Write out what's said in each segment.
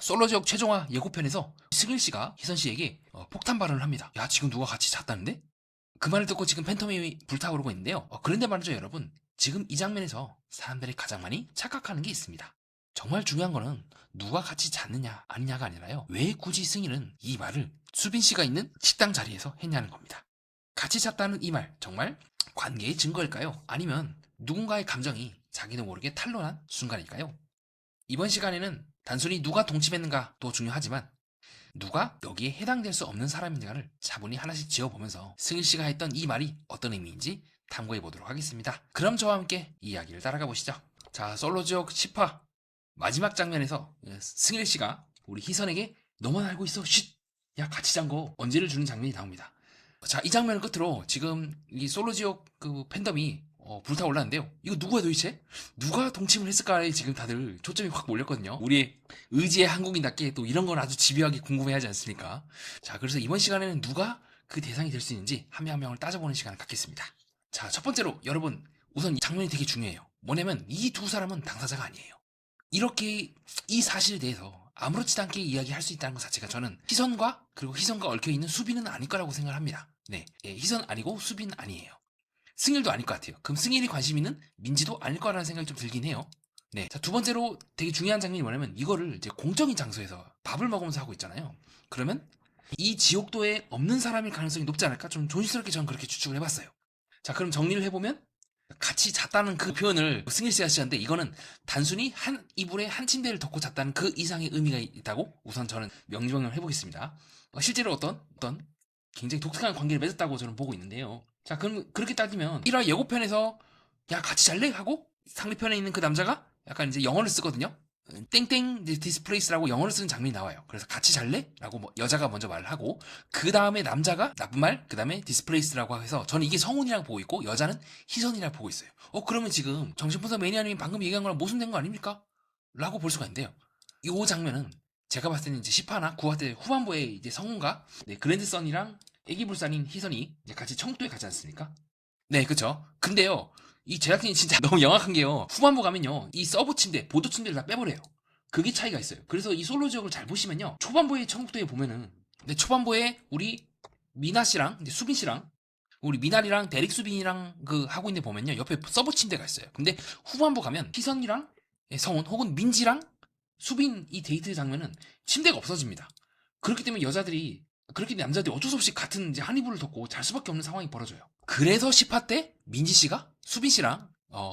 솔로 지역 최종화 예고편에서 승일 씨가 희선 씨에게 폭탄 발언을 합니다. 야, 지금 누가 같이 잤다는데? 그 말을 듣고 지금 팬텀이 불타오르고 있는데요. 그런데 말이죠, 여러분. 지금 이 장면에서 사람들이 가장 많이 착각하는 게 있습니다. 정말 중요한 거는 누가 같이 잤느냐 아니냐가 아니라요. 왜 굳이 승일은 이 말을 수빈 씨가 있는 식당 자리에서 했냐는 겁니다. 같이 잤다는 이 말 정말 관계의 증거일까요? 아니면 누군가의 감정이 자기도 모르게 탄로난 순간일까요? 이번 시간에는 단순히 누가 동침했는가도 중요하지만 누가 여기에 해당될 수 없는 사람인가를 차분히 하나씩 지어보면서 승일 씨가 했던 이 말이 어떤 의미인지 탐구해 보도록 하겠습니다. 그럼 저와 함께 이야기를 따라가 보시죠. 자, 솔로 지옥 10화 마지막 장면에서 승일 씨가 우리 희선에게 너만 알고 있어, 쉿! 야, 같이 잔 거 언제를 주는 장면이 나옵니다. 자, 이 장면을 끝으로 지금 이 솔로 지옥 그 팬덤이 불타올랐는데요. 이거 누구야 도대체? 누가 동침을 했을까에 지금 다들 초점이 확 몰렸거든요. 우리의 의지의 한국인답게 또 이런 건 아주 집요하게 궁금해하지 않습니까? 자, 그래서 이번 시간에는 누가 그 대상이 될 수 있는지 한 명 한 명을 따져보는 시간을 갖겠습니다. 자, 첫 번째로 여러분 우선 이 장면이 되게 중요해요. 뭐냐면 이 두 사람은 당사자가 아니에요. 이렇게 이 사실에 대해서 아무렇지도 않게 이야기할 수 있다는 것 자체가 저는 희선과 그리고 희선과 얽혀있는 수빈은 아닐 거라고 생각을 합니다. 네, 희선 아니고 수빈 아니에요. 승일도 아닐 것 같아요. 그럼 승일이 관심 있는 민지도 아닐 거라는 생각이 좀 들긴 해요. 네. 자, 두 번째로 되게 중요한 장면이 뭐냐면 이거를 이제 공적인 장소에서 밥을 먹으면서 하고 있잖아요. 그러면 이 지옥도에 없는 사람일 가능성이 높지 않을까? 좀 조심스럽게 저는 그렇게 추측을 해봤어요. 자, 그럼 정리를 해보면 같이 잤다는 그 표현을 승일 씨가 쓰셨는데 이거는 단순히 한 이불에 한 침대를 덮고 잤다는 그 이상의 의미가 있다고 우선 저는 명명을 해보겠습니다. 실제로 어떤 굉장히 독특한 관계를 맺었다고 저는 보고 있는데요. 자, 그럼 그렇게 따지면 1화 예고편에서 야, 같이 잘래? 하고 상대편에 있는 그 남자가 약간 이제 영어를 쓰거든요. 땡땡 디스플레이스라고 영어를 쓰는 장면이 나와요. 그래서 같이 잘래? 라고 여자가 먼저 말을 하고 그 다음에 남자가 나쁜 말, 그 다음에 디스플레이스라고 해서 저는 이게 성훈이라고 보고 있고 여자는 희선이라고 보고 있어요. 그러면 지금 정신분석 매니아님이 방금 얘기한 거랑 모순된 거 아닙니까? 라고 볼 수가 있는데요. 이 장면은 제가 봤을 때는 이제 10화나 9화 때 후반부에 이제 성훈과 그랜드선이랑 애기불산인 희선이 이제 같이 청도에 가지 않습니까? 네, 그쵸. 근데요, 이 제작진이 진짜 너무 영악한 게요. 후반부 가면요, 이 서브 침대, 보도 침대를 다 빼버려요. 그게 차이가 있어요. 그래서 이 솔로 지역을 잘 보시면요, 초반부에 청국도에 보면은, 근데 초반부에 우리 미나 씨랑 이제 수빈 씨랑 우리 미나리랑 대릭 수빈이랑 그 하고 있는 데 보면요, 옆에 서브 침대가 있어요. 근데 후반부 가면 희선이랑 성훈 혹은 민지랑 수빈 이 데이트 장면은 침대가 없어집니다. 그렇기 때문에 여자들이 그렇게 남자들이 어쩔 수 없이 같은 이제 한 이불을 덮고 잘 수밖에 없는 상황이 벌어져요. 그래서 10화 때 민지 씨가 수빈 씨랑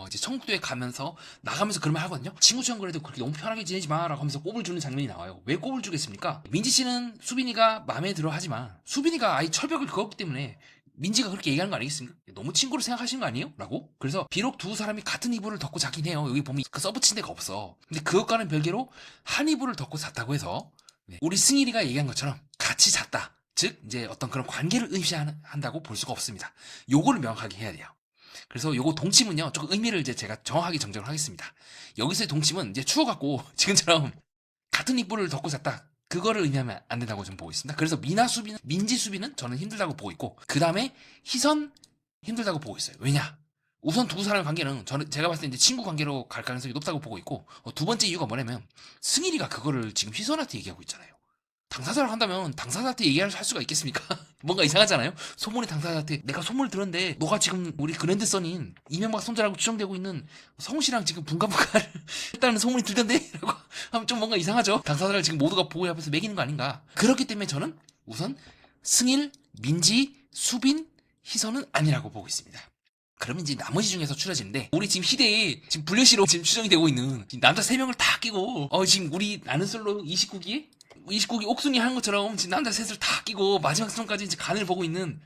이제 청국도에 가면서 나가면서 그런 말 하거든요. 친구처럼 그래도 그렇게 너무 편하게 지내지 마라고 하면서 꼽을 주는 장면이 나와요. 왜 꼽을 주겠습니까? 민지 씨는 수빈이가 마음에 들어 하지만 수빈이가 아예 철벽을 그었기 때문에 민지가 그렇게 얘기하는 거 아니겠습니까? 너무 친구로 생각하시는 거 아니에요? 라고? 그래서 비록 두 사람이 같은 이불을 덮고 자긴 해요. 여기 보면 그 서브 침대가 없어. 근데 그것과는 별개로 한 이불을 덮고 잤다고 해서 우리 승일이가 얘기한 것처럼 같이 잤다. 즉 이제 어떤 그런 관계를 의시한다고 볼 수가 없습니다. 요거를 명확하게 해야 돼요. 그래서 요거 동침은요, 조금 의미를 이제 제가 정확하게 정정을 하겠습니다. 여기서의 동침은 이제 추워갖고 지금처럼 같은 이불을 덮고 잤다. 그거를 의미하면 안 된다고 좀 보고 있습니다. 그래서 미나 수비는, 민지 수비는 저는 힘들다고 보고 있고, 그 다음에 희선 힘들다고 보고 있어요. 왜냐? 우선 두 사람의 관계는 제가 봤을 때 이제 친구 관계로 갈 가능성이 높다고 보고 있고, 두 번째 이유가 뭐냐면 승일이가 그거를 지금 희선한테 얘기하고 있잖아요. 당사자를 한다면 당사자한테 얘기할 수가 있겠습니까? 뭔가 이상하잖아요? 소문의 당사자한테 내가 소문을 들었는데 너가 지금 우리 그랜드선인 이명박 손자라고 추정되고 있는 성우 씨랑 지금 분가분가를 했다는 소문이 들던데? 라고 하면 좀 뭔가 이상하죠? 당사자를 지금 모두가 보호해 앞에서 매기는 거 아닌가? 그렇기 때문에 저는 우선 승일, 민지, 수빈, 희선은 아니라고 보고 있습니다. 그러면 이제 나머지 중에서 추려지는데 우리 지금 희대에 지금 불려시로 지금 추정이 되고 있는 남자 3명을 다 끼고 지금 우리 나는 솔로 29기 옥순이 하는 것처럼 지금 남자 셋을 다 끼고 마지막 수정까지 이제 간을 보고 있는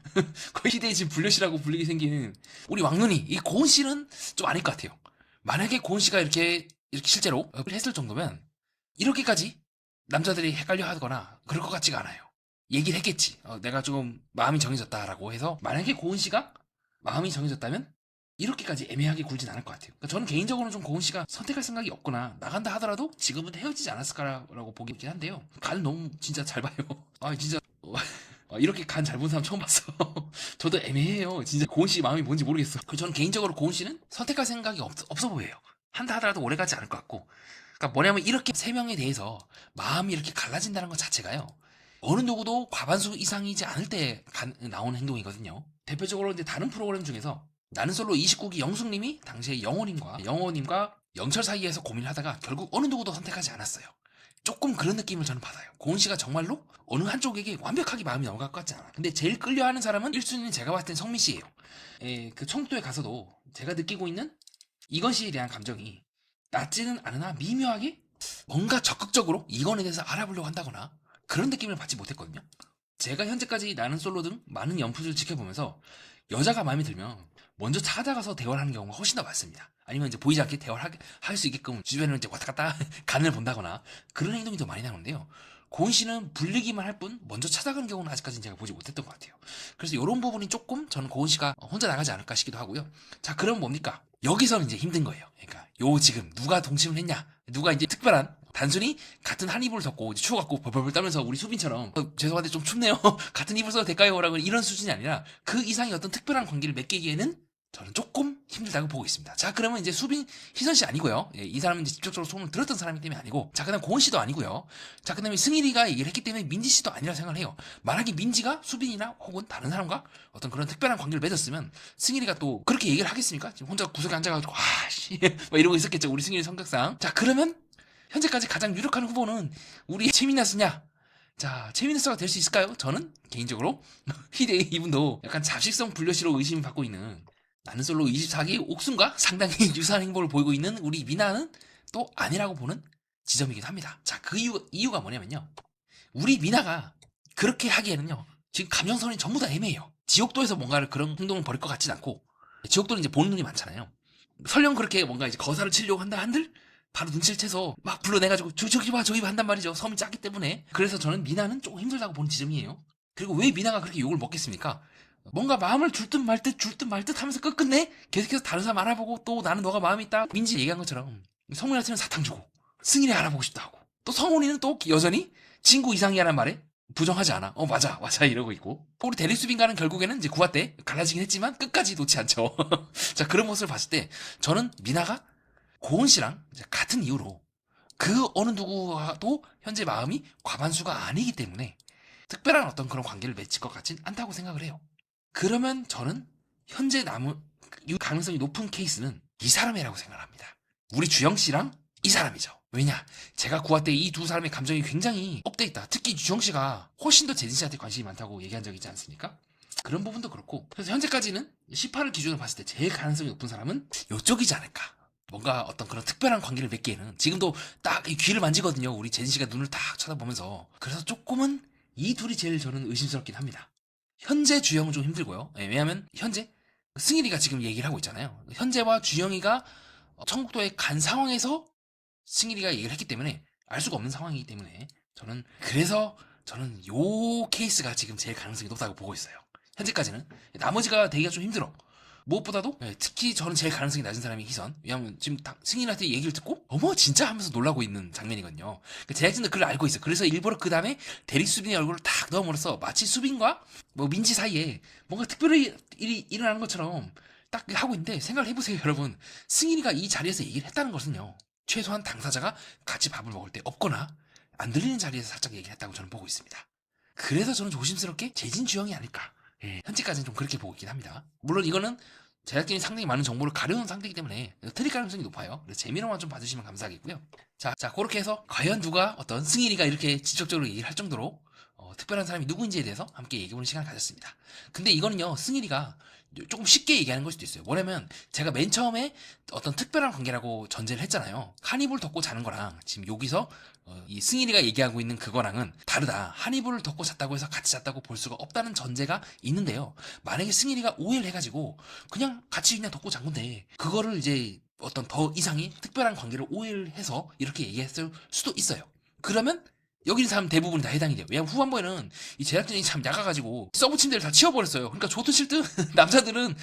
거의 시대에 지금 불려시라고 불리게 생긴 우리 왕눈이 이 고은 씨는 좀 아닐 것 같아요. 만약에 고은 씨가 이렇게 실제로 했을 정도면 이렇게까지 남자들이 헷갈려 하거나 그럴 것 같지가 않아요. 얘기를 했겠지. 내가 좀 마음이 정해졌다라고 해서 만약에 고은 씨가 마음이 정해졌다면 이렇게까지 애매하게 굴진 않을 것 같아요. 그러니까 저는 개인적으로는 좀 고은 씨가 선택할 생각이 없거나 나간다 하더라도 지금은 헤어지지 않았을까라고 보긴 한데요. 간 너무 진짜 잘 봐요. 진짜 이렇게 간 잘 본 사람 처음 봤어. 저도 애매해요. 진짜 고은 씨 마음이 뭔지 모르겠어. 그래서 저는 개인적으로 고은 씨는 선택할 생각이 없어 보여요. 한다 하더라도 오래 가지 않을 것 같고 그러니까 뭐냐면 이렇게 세 명에 대해서 마음이 이렇게 갈라진다는 것 자체가요. 어느 누구도 과반수 이상이지 않을 때 나오는 행동이거든요. 대표적으로 이제 다른 프로그램 중에서 나는 솔로 29기 영숙님이 당시에 영호님과 영철 사이에서 고민을 하다가 결국 어느 누구도 선택하지 않았어요. 조금 그런 느낌을 저는 받아요. 고은 씨가 정말로 어느 한쪽에게 완벽하게 마음이 넘어갈 것 같지 않아. 근데 제일 끌려하는 사람은 1순위는 제가 봤을 땐 성민 씨예요. 그 청도에 가서도 제가 느끼고 있는 이건 씨에 대한 감정이 낮지는 않으나 미묘하게 뭔가 적극적으로 이건에 대해서 알아보려고 한다거나 그런 느낌을 받지 못했거든요. 제가 현재까지 나는 솔로 등 많은 연프들을 지켜보면서 여자가 마음에 들면 먼저 찾아가서 대화를 하는 경우가 훨씬 더 많습니다. 아니면 이제 보이지 않게 대화를 할 수 있게끔 주변을 이제 왔다 갔다 간을 본다거나 그런 행동이 더 많이 나오는데요. 고은 씨는 불리기만 할 뿐 먼저 찾아가는 경우는 아직까지는 제가 보지 못했던 것 같아요. 그래서 이런 부분이 조금 저는 고은 씨가 혼자 나가지 않을까 싶기도 하고요. 자, 그럼 뭡니까? 여기서는 이제 힘든 거예요. 그러니까 요 지금 누가 동침을 했냐? 누가 이제 특별한 단순히 같은 한 이불을 덮고 추워갖고 벌벌벌 떨면서 우리 수빈처럼 죄송한데 좀 춥네요. 같은 이불 써도 될까요? 라고 이런 수준이 아니라 그 이상의 어떤 특별한 관계를 맺기에는 저는 조금 힘들다고 보고 있습니다. 자, 그러면 이제 수빈, 희선 씨 아니고요. 예, 이 사람은 이제 직접적으로 소문을 들었던 사람이기 때문에 아니고. 자, 그 다음 고은 씨도 아니고요. 자, 그 다음에 승일이가 얘기를 했기 때문에 민지 씨도 아니라 생각을 해요. 만약에 민지가 수빈이나 혹은 다른 사람과 어떤 그런 특별한 관계를 맺었으면 승일이가 또 그렇게 얘기를 하겠습니까? 지금 혼자 구석에 앉아가지고, 씨, 막 이러고 있었겠죠. 우리 승일이 성격상. 자, 그러면 현재까지 가장 유력한 후보는 우리 최민아스냐? 자, 최민아스가 될 수 있을까요? 저는 개인적으로 희대 이분도 약간 잡식성 불려시로 의심을 받고 있는 나는 솔로 24기 옥순과 상당히 유사한 행보를 보이고 있는 우리 미나는 또 아니라고 보는 지점이기도 합니다. 자, 그 이유가 뭐냐면요. 우리 미나가 그렇게 하기에는요. 지금 감정선이 전부 다 애매해요. 지옥도에서 뭔가를 그런 행동을 벌일 것 같진 않고 지옥도는 이제 보는 눈이 많잖아요. 설령 그렇게 뭔가 이제 거사를 치려고 한다 한들 바로 눈치를 채서 막 불러내가지고 저기 봐 저기 봐 한단 말이죠. 섬이 작기 때문에. 그래서 저는 미나는 조금 힘들다고 보는 지점이에요. 그리고 왜 미나가 그렇게 욕을 먹겠습니까? 뭔가 마음을 줄 듯 말 듯 하면서 끝끝내 계속해서 다른 사람 알아보고 또 나는 너가 마음이 있다. 민지 얘기한 것처럼 성훈이한테는 사탕 주고 승일이 알아보고 싶다 하고 또 성훈이는 또 여전히 친구 이상이라는 말에 부정하지 않아. 맞아 이러고 있고 우리 대리수빈과는 결국에는 이제 9화 때 갈라지긴 했지만 끝까지 놓지 않죠. 자, 그런 모습을 봤을 때 저는 미나가 고은 씨랑 같은 이유로 그 어느 누구와도 현재 마음이 과반수가 아니기 때문에 특별한 어떤 그런 관계를 맺을 것 같진 않다고 생각을 해요. 그러면 저는 현재 남은 가능성이 높은 케이스는 이 사람이라고 생각합니다. 우리 주영 씨랑 이 사람이죠. 왜냐? 제가 9화 때 이 두 사람의 감정이 굉장히 업돼 있다. 특히 주영 씨가 훨씬 더 재진 씨한테 관심이 많다고 얘기한 적이 있지 않습니까? 그런 부분도 그렇고 그래서 현재까지는 18을 기준으로 봤을 때 제일 가능성이 높은 사람은 이쪽이지 않을까. 뭔가 어떤 그런 특별한 관계를 맺기에는 지금도 딱 이 귀를 만지거든요. 우리 재진 씨가 눈을 딱 쳐다보면서. 그래서 조금은 이 둘이 제일 저는 의심스럽긴 합니다. 현재 주영은 좀 힘들고요. 왜냐하면 현재 승일이가 지금 얘기를 하고 있잖아요. 현재와 주영이가 청국도에 간 상황에서 승일이가 얘기를 했기 때문에 알 수가 없는 상황이기 때문에 그래서 저는 요 케이스가 지금 제일 가능성이 높다고 보고 있어요. 현재까지는 나머지가 되기가 좀 힘들어. 무엇보다도 특히 저는 제일 가능성이 낮은 사람이 희선. 왜냐면 지금 승인한테 얘기를 듣고 어머 진짜 하면서 놀라고 있는 장면이거든요. 그러니까 제작진도 그걸 알고 있어. 그래서 일부러 그 다음에 대리 수빈의 얼굴을 탁 넣어버려서 마치 수빈과 뭐 민지 사이에 뭔가 특별히 일이 일어나는 것처럼 딱 하고 있는데 생각을 해보세요 여러분. 승인이가 이 자리에서 얘기를 했다는 것은요. 최소한 당사자가 같이 밥을 먹을 때 없거나 안 들리는 자리에서 살짝 얘기를 했다고 저는 보고 있습니다. 그래서 저는 조심스럽게 재진 주영이 아닐까. 현재까지는 좀 그렇게 보고 있긴 합니다. 물론 이거는 제작진이 상당히 많은 정보를 가려놓은 상태이기 때문에 틀릴 가능성이 높아요. 그래서 재미로만 좀 봐주시면 감사하겠고요. 자, 그렇게 해서 과연 누가 어떤 승일이가 이렇게 직접적으로 얘기를 할 정도로 특별한 사람이 누구인지에 대해서 함께 얘기해보는 시간을 가졌습니다. 근데 이거는요, 승일이가 조금 쉽게 얘기하는 걸 수도 있어요. 뭐냐면 제가 맨 처음에 어떤 특별한 관계라고 전제를 했잖아요. 한 이불 덮고 자는 거랑 지금 여기서 이 승일이가 얘기하고 있는 그거랑은 다르다. 한 이불을 덮고 잤다고 해서 같이 잤다고 볼 수가 없다는 전제가 있는데요. 만약에 승일이가 오해를 해가지고 그냥 같이 그냥 덮고 잔 건데 그거를 이제 어떤 더 이상의 특별한 관계를 오해를 해서 이렇게 얘기했을 수도 있어요. 그러면 여기 있는 사람 대부분이 다 해당이 돼요. 왜냐면 후반부에는 이 제작진이 참 약아가지고 서브 침대를 다 치워버렸어요. 그러니까 좋든 싫든 남자들은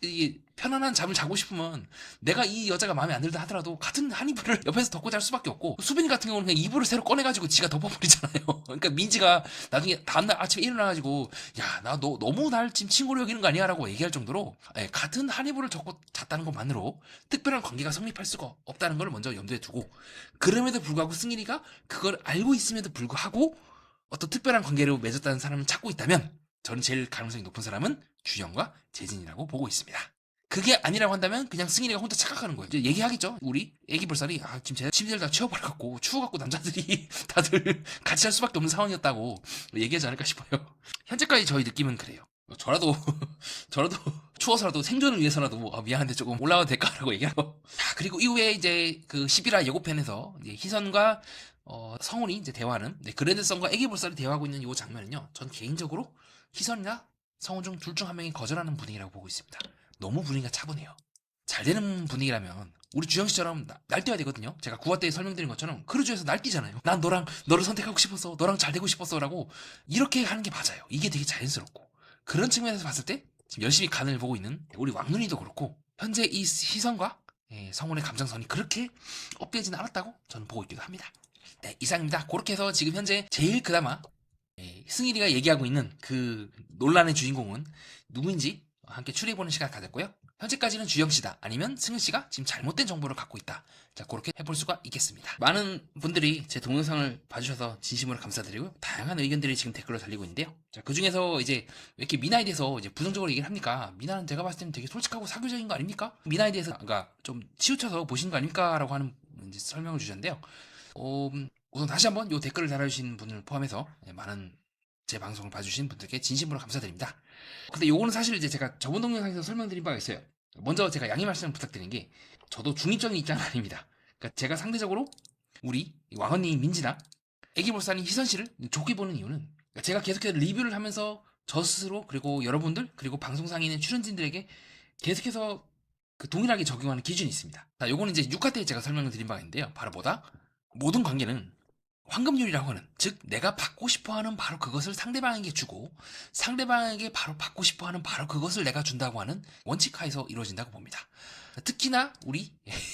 이게 편안한 잠을 자고 싶으면 내가 이 여자가 마음에 안 들다 하더라도 같은 한 이불을 옆에서 덮고 잘 수밖에 없고, 수빈이 같은 경우는 그냥 이불을 새로 꺼내가지고 지가 덮어버리잖아요. 그러니까 민지가 나중에 다음날 아침에 일어나가지고 야, 나 너 너무 날 지금 친구로 여기는 거 아니야? 라고 얘기할 정도로 같은 한 이불을 덮고 잤다는 것만으로 특별한 관계가 성립할 수가 없다는 걸 먼저 염두에 두고, 그럼에도 불구하고 승일이가 그걸 알고 있음에도 불구하고 어떤 특별한 관계를 맺었다는 사람을 찾고 있다면 저는 제일 가능성이 높은 사람은 주영과 재진이라고 보고 있습니다. 그게 아니라고 한다면 그냥 승일이가 혼자 착각하는 거예요. 이제 얘기하겠죠. 우리 애기 볼살이 지금 제 침대를 다 치워버려갖고 추워갖고 남자들이 다들 같이 할 수밖에 없는 상황이었다고 얘기하지 않을까 싶어요. 현재까지 저희 느낌은 그래요. 저라도 추워서라도 생존을 위해서라도 미안한데 조금 올라가도 될까라고 얘기하고. 그리고 이후에 이제 그 11화 예고편에서 이제 희선과 성훈이 이제 대화하는, 그랜드성과 애기 볼살이 대화하고 있는 이 장면은요, 전 개인적으로 희선이나 성훈 중 둘 중 한 명이 거절하는 분위기라고 보고 있습니다. 너무 분위기가 차분해요. 잘 되는 분위기라면 우리 주영씨처럼 날뛰어야 되거든요. 제가 9화 때 설명드린 것처럼 크루즈에서 날뛰잖아요. 난 너를 선택하고 싶었어, 너랑 잘 되고 싶었어 라고 이렇게 하는 게 맞아요. 이게 되게 자연스럽고, 그런 측면에서 봤을 때 지금 열심히 간을 보고 있는 우리 왕눈이도 그렇고, 현재 이 희선과 성훈의 감정선이 그렇게 업되지는 않았다고 저는 보고 있기도 합니다. 네, 이상입니다. 그렇게 해서 지금 현재 제일 그나마 승일이가 얘기하고 있는 그 논란의 주인공은 누구인지 함께 추리해보는 시간 가졌고요. 현재까지는 주영씨다, 아니면 승일씨가 지금 잘못된 정보를 갖고 있다. 자, 그렇게 해볼 수가 있겠습니다. 많은 분들이 제 동영상을 봐주셔서 진심으로 감사드리고요. 다양한 의견들이 지금 댓글로 달리고 있는데요. 자, 그 중에서 이제 왜 이렇게 미나에 대해서 이제 부정적으로 얘기를 합니까? 미나는 제가 봤을 때는 되게 솔직하고 사교적인 거 아닙니까? 미나에 대해서 그러니까 좀 치우쳐서 보시는 거 아닙니까? 라고 하는 이제 설명을 주셨는데요. 우선 다시 한번 이 댓글을 달아주신 분을 포함해서 많은 제 방송을 봐주신 분들께 진심으로 감사드립니다. 근데 요거는 사실 이제 제가 저번 동영상에서 설명드린 바가 있어요. 먼저 제가 양해 말씀을 부탁드린 게, 저도 중립적인 입장은 아닙니다. 그러니까 제가 상대적으로 우리 왕언니 민지나 애기볼사님 희선씨를 좋게 보는 이유는, 그러니까 제가 계속해서 리뷰를 하면서 저 스스로, 그리고 여러분들, 그리고 방송상에 있는 출연진들에게 계속해서 그 동일하게 적용하는 기준이 있습니다. 자, 요거는 이제 6화 때 제가 설명을 드린 바가 있는데요. 바로 뭐다? 모든 관계는 황금률이라고 하는, 즉 내가 받고 싶어하는 바로 그것을 상대방에게 주고 상대방에게 바로 받고 싶어하는 바로 그것을 내가 준다고 하는 원칙하에서 이루어진다고 봅니다. 특히나 우리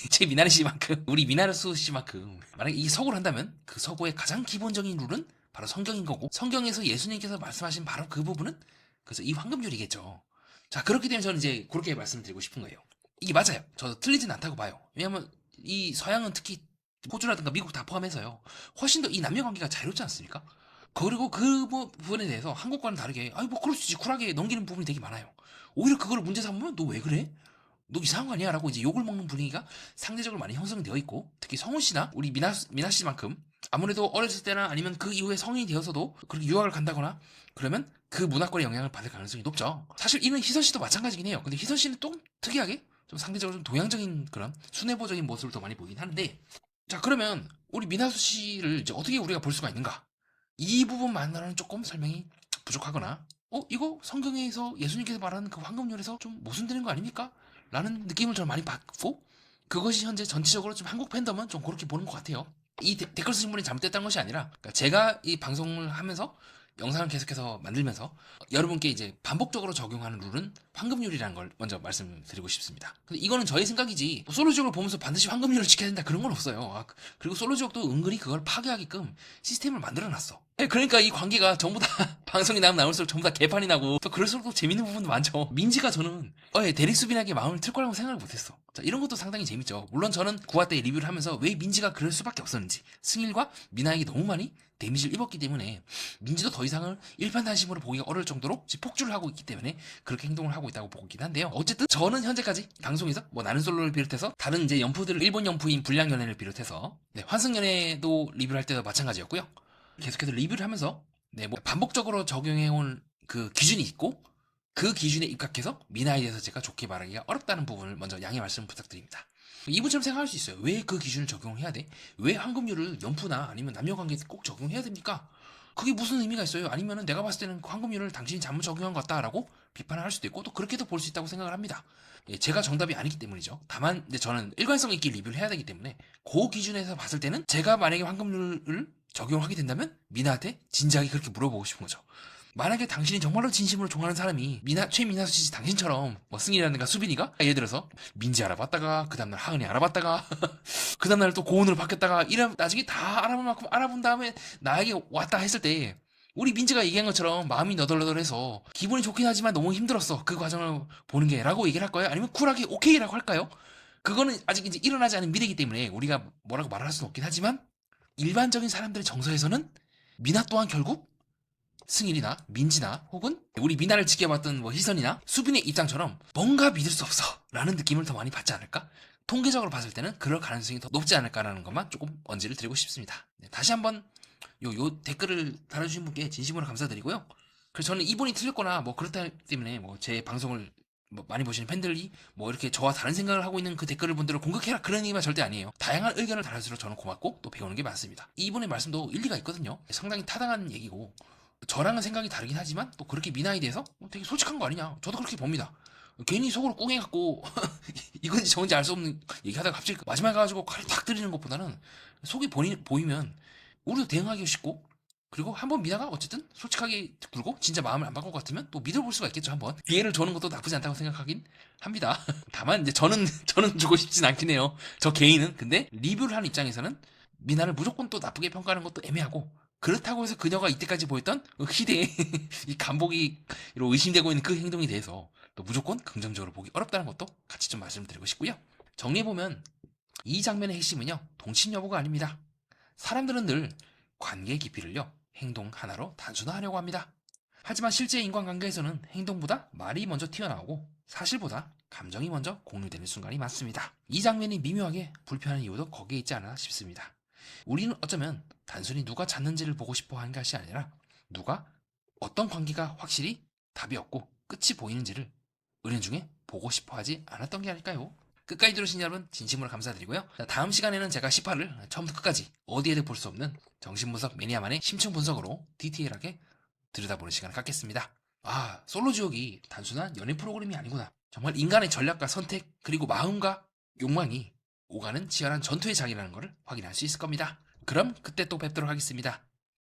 제 미나리 씨만큼, 우리 미나르수 씨만큼 만약에 이 서구를 한다면 그 서구의 가장 기본적인 룰은 바로 성경인 거고, 성경에서 예수님께서 말씀하신 바로 그 부분은 그래서 이 황금률이겠죠. 자, 그렇기 때문에 저는 이제 그렇게 말씀드리고 싶은 거예요. 이게 맞아요. 저도 틀리진 않다고 봐요. 왜냐하면 이 서양은 특히 호주라든가 미국 다 포함해서요, 훨씬 더 이 남녀 관계가 자유롭지 않습니까? 그리고 그 부분에 대해서 한국과는 다르게 뭐 그럴 수 있지, 쿨하게 넘기는 부분이 되게 많아요. 오히려 그걸 문제 삼으면 너 왜 그래? 너 이상한 거 아니야? 라고 이제 욕을 먹는 분위기가 상대적으로 많이 형성되어 있고, 특히 성훈 씨나 우리 미나 씨만큼 아무래도 어렸을 때나 아니면 그 이후에 성인이 되어서도 그렇게 유학을 간다거나 그러면 그 문화권의 영향을 받을 가능성이 높죠. 사실 이는 희선 씨도 마찬가지긴 해요. 근데 희선 씨는 또 특이하게 좀 상대적으로 좀 동양적인 그런 순애보적인 모습을 더 많이 보이긴 하는데, 자, 그러면 우리 미나수 씨를 이제 어떻게 우리가 볼 수가 있는가? 이 부분만으로는 조금 설명이 부족하거나, 이거 성경에서 예수님께서 말하는 그 황금률에서 좀 모순되는 거 아닙니까? 라는 느낌을 저는 많이 받고, 그것이 현재 전체적으로 좀 한국 팬덤은 좀 그렇게 보는 것 같아요. 이 댓글 쓰신 분이 잘못됐다는 것이 아니라, 그러니까 제가 이 방송을 하면서 영상을 계속해서 만들면서 여러분께 이제 반복적으로 적용하는 룰은 황금률이라는 걸 먼저 말씀드리고 싶습니다. 근데 이거는 저의 생각이지, 솔로지옥을 보면서 반드시 황금률을 지켜야 된다 그런 건 없어요. 그리고 솔로지옥도 은근히 그걸 파괴하게끔 시스템을 만들어놨어. 그러니까 이 관계가 전부 다 방송이 나오면 나올수록 전부 다 개판이 나고, 또 그럴수록 또 재밌는 부분도 많죠. 민지가 저는 대리수빈에게 마음을 틀 거라고 생각을 못했어. 자, 이런 것도 상당히 재밌죠. 물론 저는 9화 때 리뷰를 하면서 왜 민지가 그럴 수밖에 없었는지, 승일과 미나에게 너무 많이 데미지를 입었기 때문에 민지도 더 이상을 일편단심으로 보기가 어려울 정도로 폭주를 하고 있기 때문에 그렇게 행동을 하고 있다고 보고 있긴 한데요. 어쨌든 저는 현재까지 방송에서 나는 솔로를 비롯해서 다른 이제 연프들, 일본 연프인 불량연애를 비롯해서 환승연애도 리뷰를 할 때도 마찬가지였고요. 계속해서 리뷰를 하면서 반복적으로 적용해온 그 기준이 있고, 그 기준에 입각해서 미나에 대해서 제가 좋게 말하기가 어렵다는 부분을 먼저 양해 말씀 부탁드립니다. 이분처럼 생각할 수 있어요. 왜 그 기준을 적용해야 돼? 왜 황금률을 연프나 아니면 남녀관계에 꼭 적용해야 됩니까? 그게 무슨 의미가 있어요? 아니면은 내가 봤을 때는 그 황금률을 당신이 잘못 적용한 것 같다라고 비판을 할 수도 있고, 또 그렇게도 볼 수 있다고 생각을 합니다. 제가 정답이 아니기 때문이죠. 다만 저는 일관성 있게 리뷰를 해야 되기 때문에 그 기준에서 봤을 때는 제가 만약에 황금률을 적용하게 된다면 미나한테 진지하게 그렇게 물어보고 싶은 거죠. 만약에 당신이 정말로 진심으로 좋아하는 사람이 최민하수 씨 당신처럼 뭐 승희라든가 수빈이가 예를 들어서 민지 알아봤다가 그 다음날 하은이 알아봤다가 그 다음날 또 고은으로 바뀌었다가 이런 나중에 다 알아본 만큼 알아본 다음에 나에게 왔다 했을 때 우리 민지가 얘기한 것처럼 마음이 너덜너덜해서 기분이 좋긴 하지만 너무 힘들었어 그 과정을 보는 게 라고 얘기를 할까요? 아니면 쿨하게 오케이라고 할까요? 그거는 아직 이제 일어나지 않은 미래이기 때문에 우리가 뭐라고 말할 수는 없긴 하지만 일반적인 사람들의 정서에서는 미나 또한 결국 승일이나 민지나 혹은 우리 미나를 지켜봤던 뭐 희선이나 수빈의 입장처럼 뭔가 믿을 수 없어 라는 느낌을 더 많이 받지 않을까? 통계적으로 봤을 때는 그럴 가능성이 더 높지 않을까라는 것만 조금 언지를 드리고 싶습니다. 네, 다시 한번 요 댓글을 달아주신 분께 진심으로 감사드리고요. 그래서 저는 이분이 틀렸거나 뭐 그렇다 때문에 뭐 제 방송을 뭐 많이 보시는 팬들이 뭐 이렇게 저와 다른 생각을 하고 있는 그 댓글을 분들을 공격해라 그런 얘기만 절대 아니에요. 다양한 의견을 달아주셔서 저는 고맙고 또 배우는 게 많습니다. 이분의 말씀도 일리가 있거든요. 상당히 타당한 얘기고 저랑은 생각이 다르긴 하지만 또 그렇게 미나에 대해서 되게 솔직한 거 아니냐 저도 그렇게 봅니다. 괜히 속으로 꿍해갖고 이건지 저건지 알 수 없는 얘기하다가 갑자기 마지막에 가가지고 칼을 탁 때리는 것보다는 속이 보이면 우리도 대응하기 쉽고 그리고 한번 미나가 어쨌든 솔직하게 굴고 진짜 마음을 안 바꿀 것 같으면 또 믿어볼 수가 있겠죠. 한번 기회를 주는 것도 나쁘지 않다고 생각하긴 합니다. 다만 이제 저는 주고 싶진 않긴 해요. 저 개인은. 근데 리뷰를 한 입장에서는 미나를 무조건 또 나쁘게 평가하는 것도 애매하고 그렇다고 해서 그녀가 이때까지 보였던 희대의 이 간보기로 의심되고 있는 그 행동에 대해서 또 무조건 긍정적으로 보기 어렵다는 것도 같이 좀 말씀드리고 싶고요. 정리해보면 이 장면의 핵심은요. 동친 여부가 아닙니다. 사람들은 늘 관계의 깊이를요. 행동 하나로 단순화하려고 합니다. 하지만 실제 인간관계에서는 행동보다 말이 먼저 튀어나오고 사실보다 감정이 먼저 공유되는 순간이 많습니다. 이 장면이 미묘하게 불편한 이유도 거기에 있지 않아 싶습니다. 우리는 어쩌면 단순히 누가 잤는지를 보고 싶어 하는 것이 아니라 누가 어떤 관계가 확실히 답이 없고 끝이 보이는지를 은연중에 보고 싶어 하지 않았던 게 아닐까요? 끝까지 들으신 여러분 진심으로 감사드리고요. 다음 시간에는 제가 18을 처음부터 끝까지 어디에도 볼 수 없는 정신분석 매니아만의 심층 분석으로 디테일하게 들여다보는 시간을 갖겠습니다. 아, 솔로지옥이 단순한 연애 프로그램이 아니구나. 정말 인간의 전략과 선택 그리고 마음과 욕망이 오가는 치열한 전투의 장이라는 것을 확인할 수 있을 겁니다. 그럼 그때 또 뵙도록 하겠습니다.